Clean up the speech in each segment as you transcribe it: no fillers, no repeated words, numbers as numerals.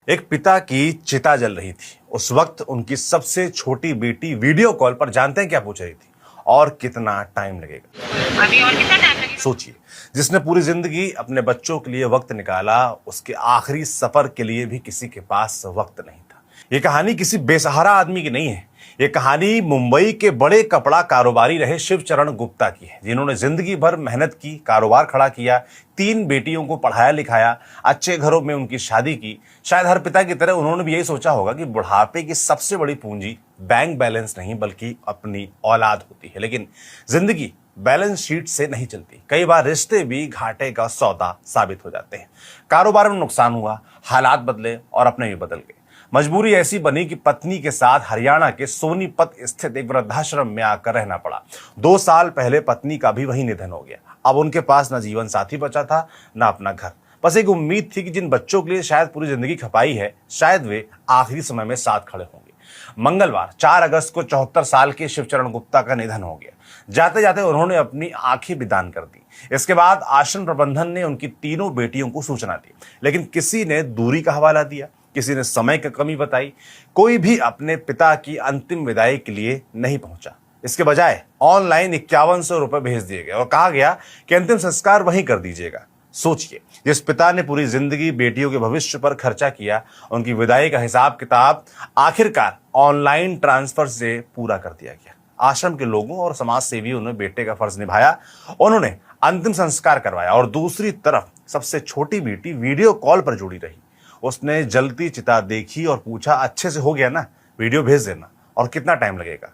एक पिता की चिता जल रही थी। उस वक्त उनकी सबसे छोटी बेटी वीडियो कॉल पर जानते हैं क्या पूछ रही थी? और कितना टाइम लगेगा? अभी और कितना टाइम लगेगा? सोचिए, जिसने पूरी जिंदगी अपने बच्चों के लिए वक्त निकाला, उसके आखिरी सफर के लिए भी किसी के पास वक्त नहीं था। ये कहानी किसी बेसहारा आदमी की नहीं है। ये कहानी मुंबई के बड़े कपड़ा कारोबारी रहे शिवचरण गुप्ता की है, जिन्होंने जिंदगी भर मेहनत की, कारोबार खड़ा किया, 3 बेटियों को पढ़ाया लिखाया, अच्छे घरों में उनकी शादी की। शायद हर पिता की तरह उन्होंने भी यही सोचा होगा कि बुढ़ापे की सबसे बड़ी पूंजी बैंक बैलेंस नहीं बल्कि अपनी औलाद होती है। लेकिन जिंदगी बैलेंस शीट से नहीं चलती। कई बार रिश्ते भी घाटे का सौदा साबित हो जाते हैं। कारोबार में नुकसान हुआ, हालात बदले और अपने भी बदल गए। मजबूरी ऐसी बनी कि पत्नी के साथ हरियाणा के सोनीपत स्थित एक वृद्धाश्रम में आकर रहना पड़ा। 2 साल पहले पत्नी का भी वहीं निधन हो गया। अब उनके पास न जीवन साथी बचा था, न अपना घर। बस एक उम्मीद थी कि जिन बच्चों के लिए शायद पूरी जिंदगी खपाई है, शायद वे आखिरी समय में साथ खड़े होंगे। मंगलवार 4 अगस्त को 74 साल के शिवचरण गुप्ता का निधन हो गया। जाते जाते उन्होंने अपनी आंखें भी दान कर दी। इसके बाद आश्रम प्रबंधन ने उनकी तीनों बेटियों को सूचना दी, लेकिन किसी ने दूरी का हवाला दिया, किसी ने समय की कमी बताई। कोई भी अपने पिता की अंतिम विदाई के लिए नहीं पहुंचा। इसके बजाय ऑनलाइन 5100 रुपए भेज दिए गए और कहा गया कि अंतिम संस्कार वहीं कर दीजिएगा। सोचिए, जिस पिता ने पूरी जिंदगी बेटियों के भविष्य पर खर्चा किया, उनकी विदाई का हिसाब किताब आखिरकार ऑनलाइन ट्रांसफर से पूरा कर दिया गया। आश्रम के लोगों और समाज सेवियों ने बेटे का फर्ज निभाया। उन्होंने अंतिम संस्कार करवाया और दूसरी तरफ सबसे छोटी बेटी वीडियो कॉल पर जुड़ी रही। उसने जलती चिता देखी और पूछा, अच्छे से हो गया ना? वीडियो भेज देना। और कितना टाइम लगेगा?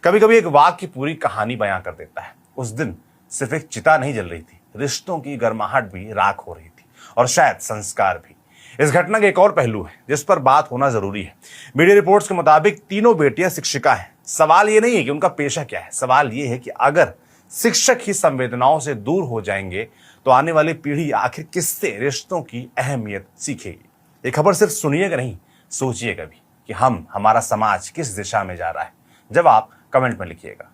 कभी कभी एक वाक्य पूरी कहानी बयां कर देता है। उस दिन सिर्फ एक चिता नहीं जल रही थी, रिश्तों की गर्माहट भी राख हो रही थी, और शायद संस्कार भी। इस घटना का एक और पहलू है जिस पर बात होना जरूरी है। मीडिया रिपोर्ट्स के मुताबिक तीनों बेटियां शिक्षिका हैं। सवाल ये नहीं है कि उनका पेशा क्या है, सवाल ये है कि अगर शिक्षक ही संवेदनाओं से दूर हो जाएंगे तो आने वाली पीढ़ी आखिर किससे रिश्तों की अहमियत सीखेगी? ये खबर सिर्फ सुनिएगा नहीं, सोचिएगा भी कि हमारा समाज किस दिशा में जा रहा है। जवाब कमेंट में लिखिएगा।